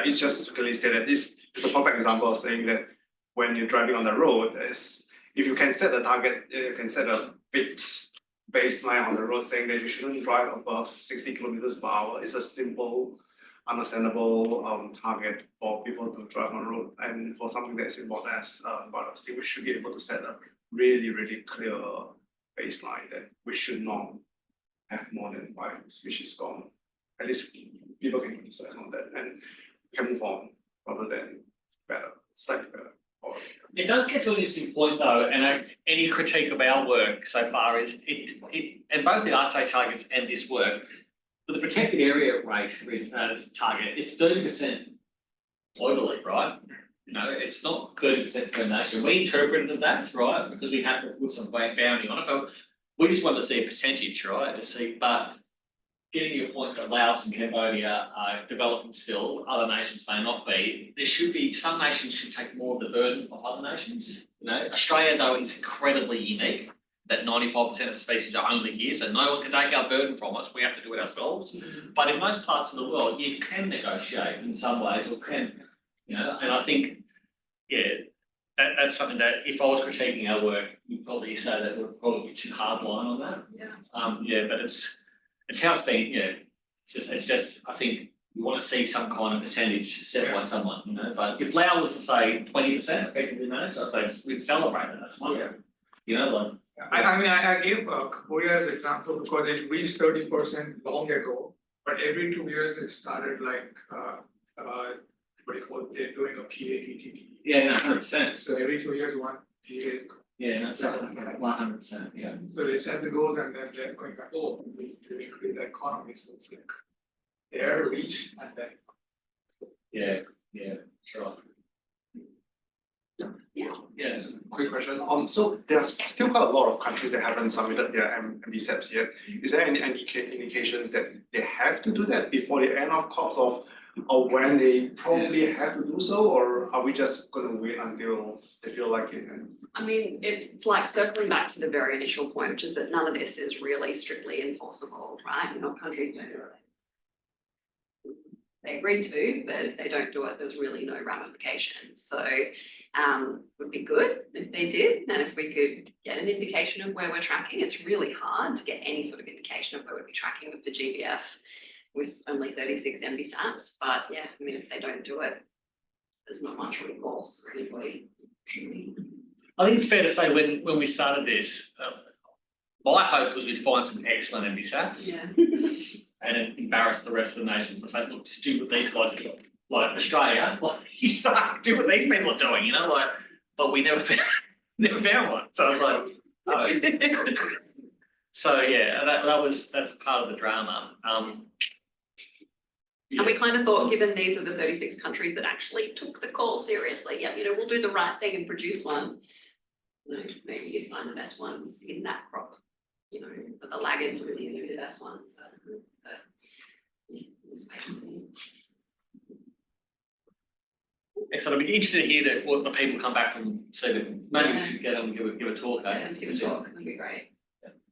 it's just clearly stated. It's a perfect example of saying that when you're driving on the road, if you can set a target, you can set a fixed baseline on the road saying that you shouldn't drive above 60 kilometers per hour. It's a simple, understandable target for people to drive on the road, and for something that's important as biodiversity, we should be able to set a really, really clear baseline that we should not have more than 5 species gone. At least people can criticize on that and can move on rather than slightly better. It does get to an interesting point though, and any critique of our work so far is and both the RTA targets and this work, for the protected area rate target, it's 30% globally, right? It's not 30% per nation. We interpreted that, right, because we have to put some boundary on it, but we just wanted to see a percentage, right? But getting your point that Laos and Cambodia are developing still, other nations may not be. There should be, some nations should take more of the burden of other nations. Australia though is incredibly unique, that 95% of species are only here, so no one can take our burden from us, we have to do it ourselves. But in most parts of the world, you can negotiate in some ways, or can, and I think, that's something that if I was critiquing our work, you'd probably say that we're probably too hard line on that. But it's how it's been, it's just I think you want to see some kind of percentage set by someone, but if Lao was to say 20% effectively managed, I'd say we'd celebrate that. That's wonderful. I gave Cambodia as an example because it reached 30% long ago, but every 2 years it started like they're doing a PATT. 100%. So every 2 years one PA. That's 100%. So they set the goals and then they're going back, we need to increase the economy, so it's like their reach and then. Sure. Just a quick question. So there's still quite a lot of countries that haven't submitted their MBSAPs yet. Is there any indications that they have to do that before the end of COPs or when they probably have to do so, or are we just going to wait until they feel like it? I mean, it's like circling back to the very initial point, which is that none of this is really strictly enforceable, right? Countries don't do it. They agree to, but if they don't do it, there's really no ramifications. So would be good if they did, and if we could get an indication of where we're tracking. It's really hard to get any sort of indication of where we'd be tracking with the GBF with only 36 MBSAPs, but if they don't do it, there's not much recourse for anybody. I think it's fair to say when we started this, my hope was we'd find some excellent MBSAPs and embarrass the rest of the nations and say, look, just do what these guys do. like Australia, like you start do what these people are doing, you know, like, but we never found one, so I was like, oh. So yeah, that's part of the drama, And we kind of thought, given these are the 36 countries that actually took the call seriously, yeah, you know, we'll do the right thing and produce one. You know, maybe you'd find the best ones in that crop, you know, but the laggards really are gonna be the best ones, so, but, yeah, let's wait and see. so I'd be interested to hear that what the people come back from, so that maybe we Yeah. should get them and give a talk, Yeah, give a talk, that'd be great.